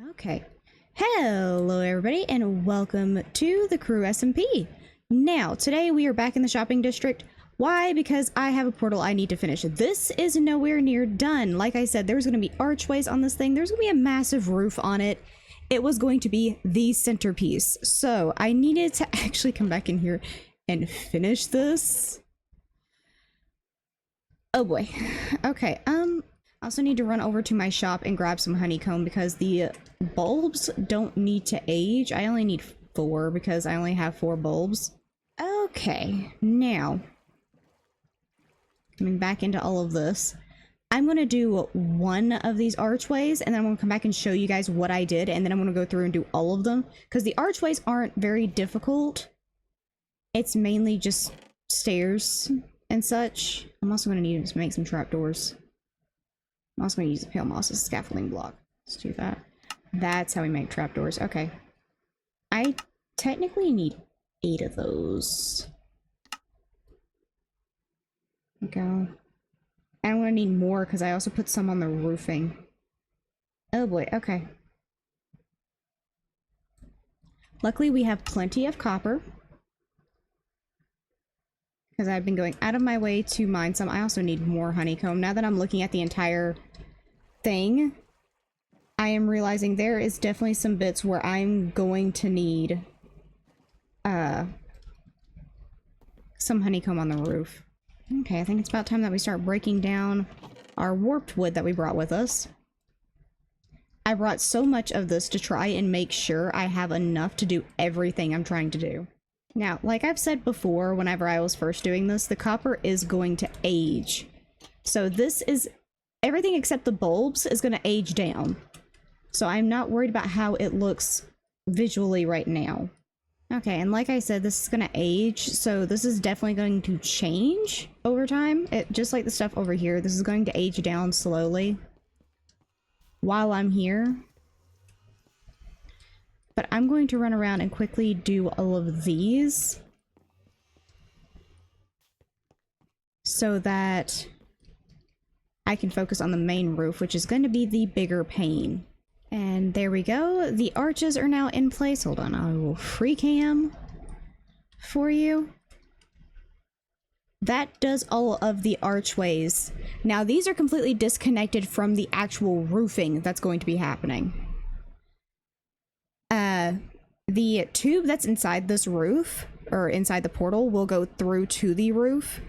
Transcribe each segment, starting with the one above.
Okay. Hello, everybody, and welcome to the Crew SMP. Now, today we are back in the shopping district. Why? Because I have a portal I need to finish. This is nowhere near done. Like I said, there's going to be archways on this thing. There's going to be a massive roof on it. It was going to be the centerpiece. So I needed to actually come back in here and finish this. Oh boy. Okay, I also need to run over to my shop and grab some honeycomb because the bulbs don't need to age. I only need 4 because I only have 4 bulbs. Okay, now, coming back into all of this, I'm going to do one of these archways and then I'm going to come back and show you guys what I did, and then I'm going to go through and do all of them because the archways aren't very difficult. It's mainly just stairs and such. I'm also going to need to make some trapdoors. I'm also going to use the pale moss as a scaffolding block. Let's do that. That's how we make trapdoors. Okay. I technically need 8 of those. There we go. And I'm going to need more because I also put some on the roofing. Oh boy, okay. Luckily we have plenty of copper, because I've been going out of my way to mine some. I also need more honeycomb. Now that I'm looking at the entire thing, I am realizing there is definitely some bits where I'm going to need some honeycomb on the roof. Okay, I think it's about time that we start breaking down our warped wood that we brought with us. I brought so much of this to try and make sure I have enough to do everything I'm trying to do. Now, like I've said before, whenever I was first doing this, the copper is going to age. So this is, everything except the bulbs is going to age down. So I'm not worried about how it looks visually right now. Okay, and like I said, this is going to age, so this is definitely going to change over time. Just like the stuff over here, this is going to age down slowly while I'm here. But I'm going to run around and quickly do all of these so that I can focus on the main roof, which is going to be the bigger pane. And there we go. The arches are now in place. Hold on, I will free cam for you. That does all of the archways. Now these are completely disconnected from the actual roofing that's going to be happening. The tube that's inside this roof, or inside the portal, will go through to the roof.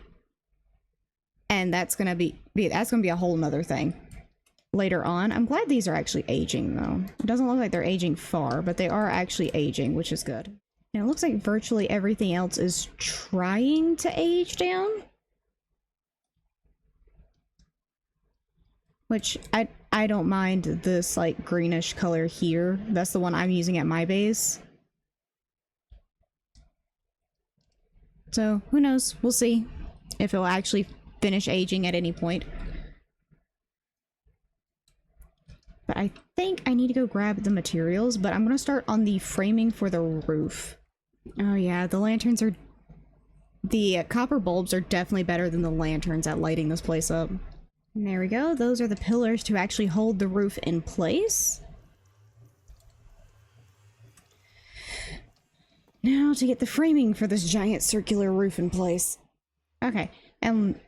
And that's gonna be a whole nother thing later on. I'm glad these are actually aging though. It doesn't look like they're aging far, but they are actually aging, which is good. And it looks like virtually everything else is trying to age down. Which, I don't mind this like greenish color here. That's the one I'm using at my base. So, who knows? We'll see if it'll actually finish aging at any point. But I think I need to go grab the materials, but I'm going to start on the framing for the roof. Oh yeah, the lanterns are... The copper bulbs are definitely better than the lanterns at lighting this place up. And there we go. Those are the pillars to actually hold the roof in place. Now to get the framing for this giant circular roof in place. Okay, and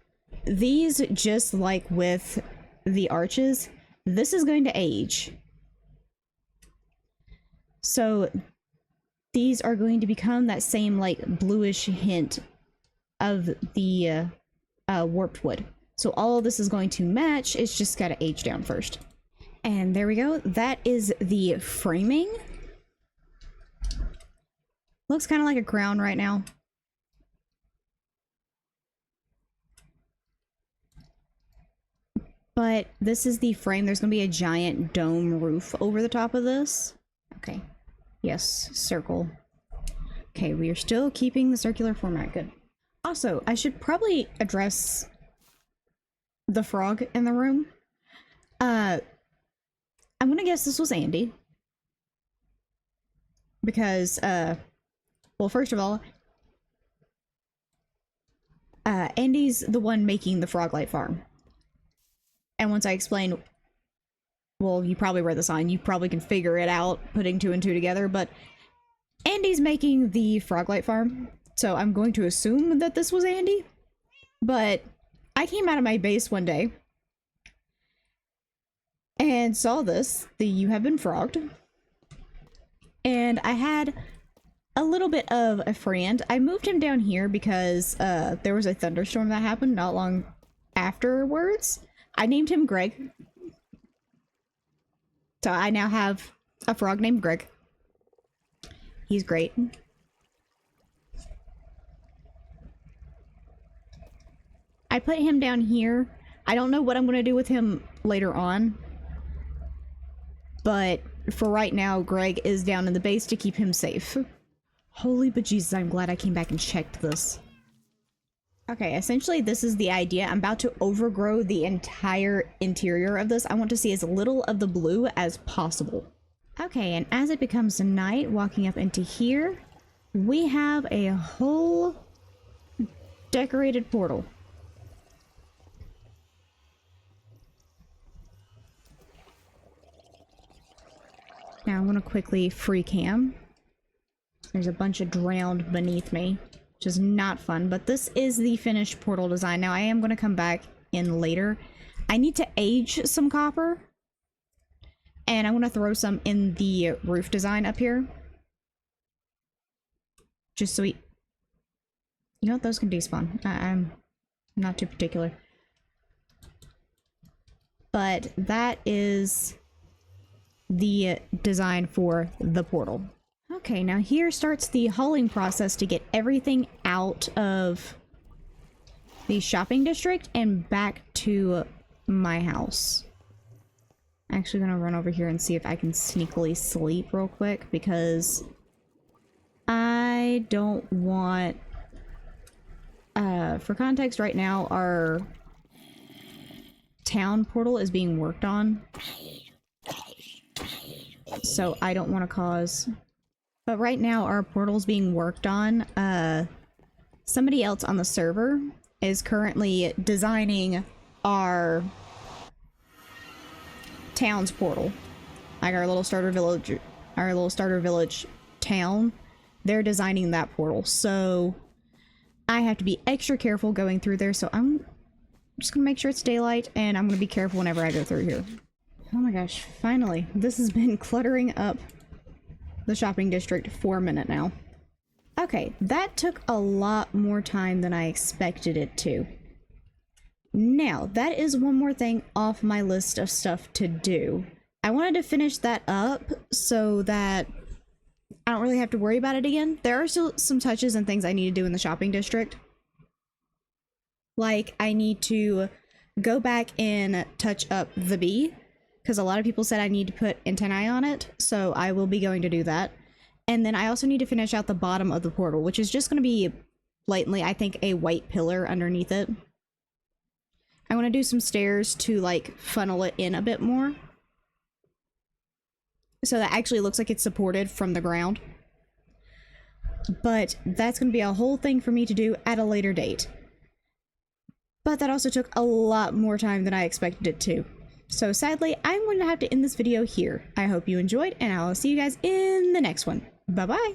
these, just like with the arches, this is going to age. So these are going to become that same like bluish hint of the warped wood. So all of this is going to match, it's just got to age down first. And there we go, that is the framing. Looks kind of like a crown right now. But this is the frame. There's going to be a giant dome roof over the top of this. Okay. Yes, circle. Okay, we are still keeping the circular format. Good. Also, I should probably address the frog in the room. I'm going to guess this was Andy. Because, well, first of all, Andy's the one making the frog light farm. And once I explain well, you probably read the sign. You probably can figure it out putting 2 and 2 together, but Andy's making the Froglight farm. So I'm going to assume that this was Andy. But I came out of my base one day and saw this, the "You have been frogged." And I had a little bit of a friend. I moved him down here because there was a thunderstorm that happened not long afterwards. I named him Greg. So I now have a frog named Greg. He's great. I put him down here. I don't know what I'm going to do with him later on. But for right now, Greg is down in the base to keep him safe. Holy bejesus, I'm glad I came back and checked this. Okay, essentially this is the idea. I'm about to overgrow the entire interior of this. I want to see as little of the blue as possible. Okay, and as it becomes night, walking up into here, we have a whole decorated portal. Now I'm going to quickly free cam. There's a bunch of drowned beneath me, which is not fun, but this is the finished portal design. Now I am going to come back in later. I need to age some copper, and I'm going to throw some in the roof design up here. Just so we... You know what? Those can despawn. I'm not too particular. But that is the design for the portal. Okay, now here starts the hauling process to get everything out of the shopping district and back to my house. I'm actually gonna run over here and see if I can sneakily sleep real quick, because I don't want... for context, right now our town portal is being worked on, so I don't want to cause... But right now our portal's being worked on. Somebody else on the server is currently designing our town's portal. Like our little starter village town. They're designing that portal. So I have to be extra careful going through there. So I'm just gonna make sure it's daylight, and I'm gonna be careful whenever I go through here. Oh my gosh, finally. This has been cluttering up the shopping district for a minute now. Okay, that took a lot more time than I expected it to. Now, that is one more thing off my list of stuff to do. I wanted to finish that up so that I don't really have to worry about it again. There are still some touches and things I need to do in the shopping district. Like, I need to go back and touch up the bee, because a lot of people said I need to put antennae on it, so I will be going to do that. And then I also need to finish out the bottom of the portal, which is just going to be blatantly, I think, a white pillar underneath it. I want to do some stairs to, like, funnel it in a bit more, so that actually looks like it's supported from the ground. But that's going to be a whole thing for me to do at a later date. But that also took a lot more time than I expected it to. So sadly, I'm going to have to end this video here. I hope you enjoyed, and I will see you guys in the next one. Bye-bye!